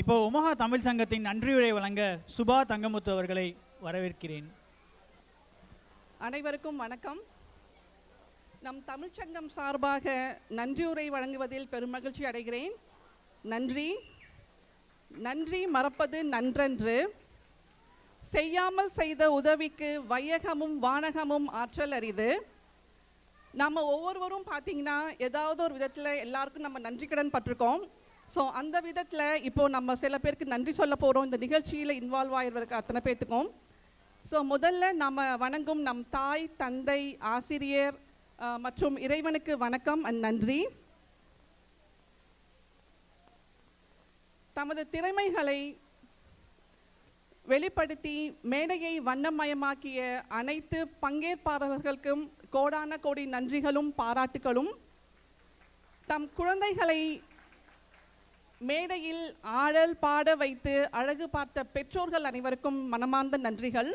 இப்போ உமஹா தமிழ் சங்கத்தின் நன்றியுரை வழங்க சுபா தங்கமுத்து அவர்களை வரவேற்கிறேன். அனைவருக்கும் வணக்கம். நம் தமிழ்ச்சங்கம் சார்பாக நன்றியுரை வழங்குவதில் பெருமகிழ்ச்சி அடைகிறேன். நன்றி. நன்றி மறப்பது நன்றன்று. செய்யாமல் செய்த உதவிக்கு வையகமும் வானகமும் ஆற்றல் அரிது. நம்ம ஒவ்வொருவரும் பார்த்தீங்கன்னா ஏதாவது ஒரு விதத்தில் எல்லாருக்கும் நம்ம நன்றி கடன் பட்டிருக்கோம். ஸோ அந்த விதத்தில் இப்போது நம்ம சில பேருக்கு நன்றி சொல்ல போகிறோம். இந்த நிகழ்ச்சியில் இன்வால்வ் ஆகிருக்க அத்தனை பேர்த்துக்கும். ஸோ முதல்ல நம்ம வணங்கும் நம் தாய், தந்தை, ஆசிரியர் மற்றும் இறைவனுக்கு வணக்கம் அண்ட் நன்றி. தமது திறமைகளை வெளிப்படுத்தி மேடையை வண்ணமயமாக்கிய அனைத்து பங்கேற்பாளர்களுக்கும் கோடான கோடி நன்றிகளும் பாராட்டுகளும். தம் குழந்தைகளை மேடையில் ஆடல் பாட வைத்து அழகு பார்த்த பெற்றோர்கள் அனைவருக்கும் மனமார்ந்த நன்றிகள்.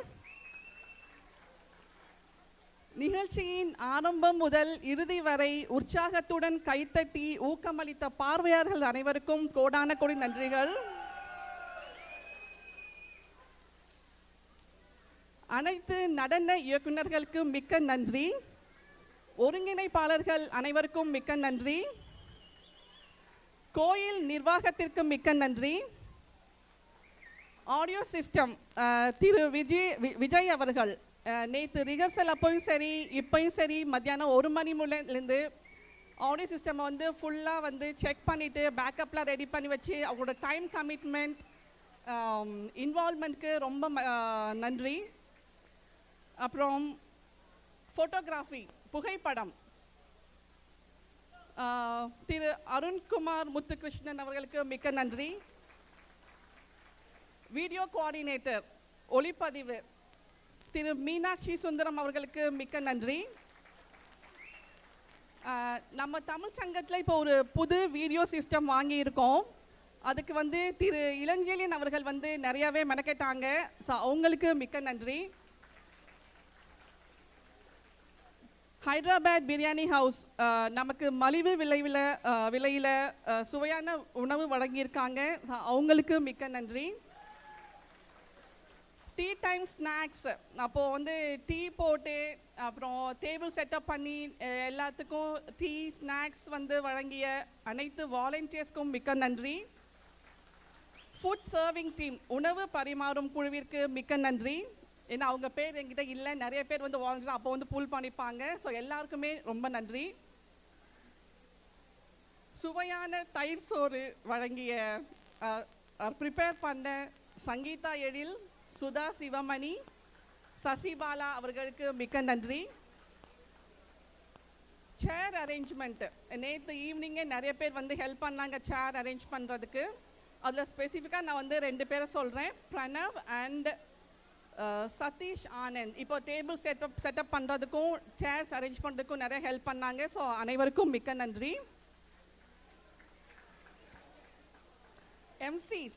நிகழ்ச்சியின் ஆரம்பம் முதல் இறுதி வரை உற்சாகத்துடன் கைத்தட்டி ஊக்கமளித்த பார்வையாளர்கள் அனைவருக்கும் கோடான கோடி நன்றிகள். அனைத்து நடன இயக்குநர்களுக்கு மிக்க நன்றி. ஒருங்கிணைப்பாளர்கள் அனைவருக்கும் மிக்க நன்றி. கோயில் நிர்வாகத்திற்கு மிக்க நன்றி. ஆடியோ சிஸ்டம் திரு விஜய் அவர்கள் நேற்று ரிஹர்சல் அப்போயும் சரி இப்போயும் சரி மத்தியானம் 1 மணி மூலேருந்து ஆடியோ சிஸ்டம் வந்து ஃபுல்லாக வந்து செக் பண்ணிவிட்டு பேக்கப்லாம் ரெடி பண்ணி வச்சு அவங்களோட டைம் கமிட்மெண்ட் இன்வால்மெண்ட்க்கு ரொம்ப நன்றி. அப்புறம் ஃபோட்டோகிராஃபி புகைப்படம் திரு அருண்குமார் முத்துகிருஷ்ணன் அவர்களுக்கு மிக்க நன்றி. வீடியோ கோஆர்டினேட்டர் ஒளிப்பதிவு திரு மீனாட்சி சுந்தரம் அவர்களுக்கு மிக்க நன்றி. நம்ம தமிழ் சங்கத்தில் இப்போ ஒரு புது வீடியோ சிஸ்டம் வாங்கியிருக்கோம். அதுக்கு வந்து திரு இளஞ்செழியன் அவர்கள் வந்து நிறையாவே மெனக்கெட்டாங்க. ஸோ அவங்களுக்கு மிக்க நன்றி. ஹைதராபாத் பிரியாணி ஹவுஸ் நமக்கு மலிவு விலையில் சுவையான உணவு வழங்கியிருக்காங்க. அவங்களுக்கு மிக்க நன்றி. டீ டைம் ஸ்நாக்ஸ் அப்போது வந்து டீ போட்டு அப்புறம் டேபிள் செட்டப் பண்ணி எல்லாத்துக்கும் டீ ஸ்நாக்ஸ் வந்து வழங்கிய அனைத்து வாலண்டியர்ஸ்க்கும் மிக்க நன்றி. ஃபுட் சர்விங் டீம் உணவு பரிமாறும் குழுவிற்கு மிக்க நன்றி. ஏன்னா அவங்க பேர் என்கிட்ட இல்லை, நிறைய பேர் வந்து வாலண்டியர் அப்போ வந்து புல் பண்ணிப்பாங்க. ஸோ எல்லாருக்குமே ரொம்ப நன்றி. சுவையான தயிர் சோறு வழங்கிய ப்ரிப்பேர் பண்ண சங்கீதா எழில், சுதா சிவமணி, சசிபாலா அவர்களுக்கு மிக்க நன்றி. சேர் அரேஞ்ச்மெண்ட் நேற்று ஈவினிங்கே நிறைய பேர் வந்து ஹெல்ப் பண்ணாங்க சேர் அரேஞ்ச் பண்ணுறதுக்கு. அதில் ஸ்பெசிஃபிக்காக நான் வந்து 2 பேரை சொல்கிறேன், பிரணவ் அண்ட் சதீஷ் ஆனந்த். இப்போ டேபிள் செட்டப் பண்ணுறதுக்கும் சேர்ஸ் அரேஞ்ச் பண்ணுறதுக்கும் நிறைய ஹெல்ப் பண்ணாங்க. ஸோ அனைவருக்கும் மிக்க நன்றி. எம்சிஸ்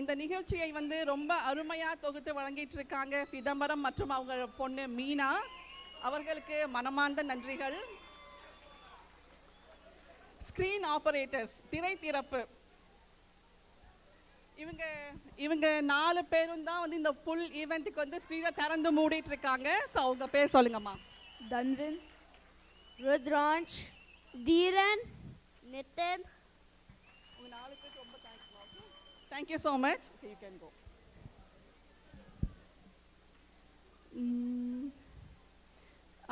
இந்த நிகழ்ச்சியை வந்து ரொம்ப அருமையாக தொகுத்து வழங்கிட்டு இருக்காங்க சிதம்பரம் மற்றும் அவங்க பொண்ணு மீனா அவர்களுக்கு மனமார்ந்த நன்றிகள். ஸ்க்ரீன் ஆபரேட்டர்ஸ் திரை திறப்பு இவங்க 4 பேரும் தான் வந்து இந்த ஃபுல் ஈவெண்ட்டுக்கு வந்து ஸ்க்ரீனை திறந்து மூடிட்டு இருக்காங்க. ஸோ அவங்க பேர் சொல்லுங்கம்மா. தன்வின், ருத்ராஞ்ச், தீரன், நிதின். உங்க 4 பேருக்கு ரொம்ப thank you so much. You can go.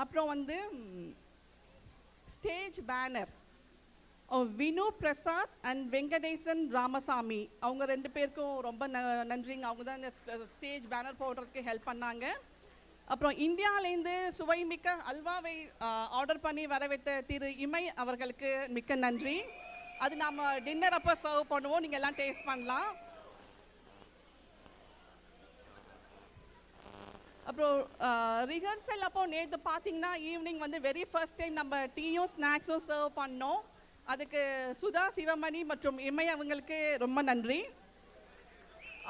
அப்புறம் வந்து stage banner Vinu Prasad and Venkatesan Ramasamy அவங்க 2 பேருக்கும் ரொம்ப நன்றிங்க. அவங்க தான் இந்த ஸ்டேஜ் பேனர் போடுறதுக்கு ஹெல்ப் பண்ணாங்க. அப்புறம் இந்தியாவிலேருந்து சுவைமிக்க அல்வாவை ஆர்டர் பண்ணி வர வைத்த திரு இமை அவர்களுக்கு மிக்க நன்றி. அது நம்ம டின்னர் அப்போ சர்வ் பண்ணுவோம், நீங்கள் எல்லாம் டேஸ்ட் பண்ணலாம். அப்புறம் ரிஹர்சல் அப்போ நேற்று பார்த்தீங்கன்னா ஈவினிங் வந்து வெரி ஃபர்ஸ்ட் டைம் நம்ம டீயும் ஸ்நாக்ஸும் சர்வ் பண்ணோம். அதுக்கு சுதா சிவமணி மற்றும் இமை அவங்களுக்கு ரொம்ப நன்றி.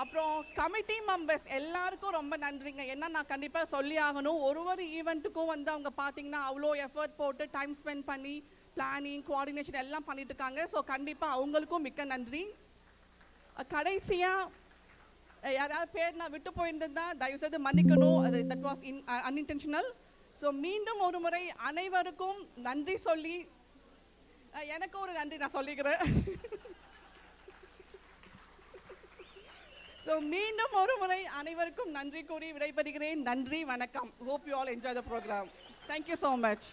அப்புறம் கமிட்டி மெம்பர்ஸ் எல்லாருக்கும் ரொம்ப நன்றிங்க. ஏன்னா நான் கண்டிப்பாக சொல்லி ஆகணும், ஒரு ஈவெண்ட்டுக்கும் வந்து அவங்க பார்த்தீங்கன்னா அவ்வளோ எஃபர்ட் போட்டு டைம் ஸ்பெண்ட் பண்ணி பிளானிங் கோஆர்டினேஷன் எல்லாம் பண்ணிட்டு இருக்காங்க. ஸோ கண்டிப்பாக அவங்களுக்கும் மிக்க நன்றி. கடைசியாக யாராவது பேர் நான் விட்டு போயிருந்தா தயவுசெய்து மன்னிக்கணும். அது தட் வாஸ் அன்இன்டென்ஷனல். ஸோ மீண்டும் ஒரு முறை அனைவருக்கும் நன்றி சொல்லி எனக்கு ஒரு நன்றி நான் சொல்லிக்கிறேன். ஸோ மீண்டும் ஒரு முறை அனைவருக்கும் நன்றி கூறி விடைபெறுகிறேன். நன்றி, வணக்கம். Hope you all enjoy the programme. Thank you so much.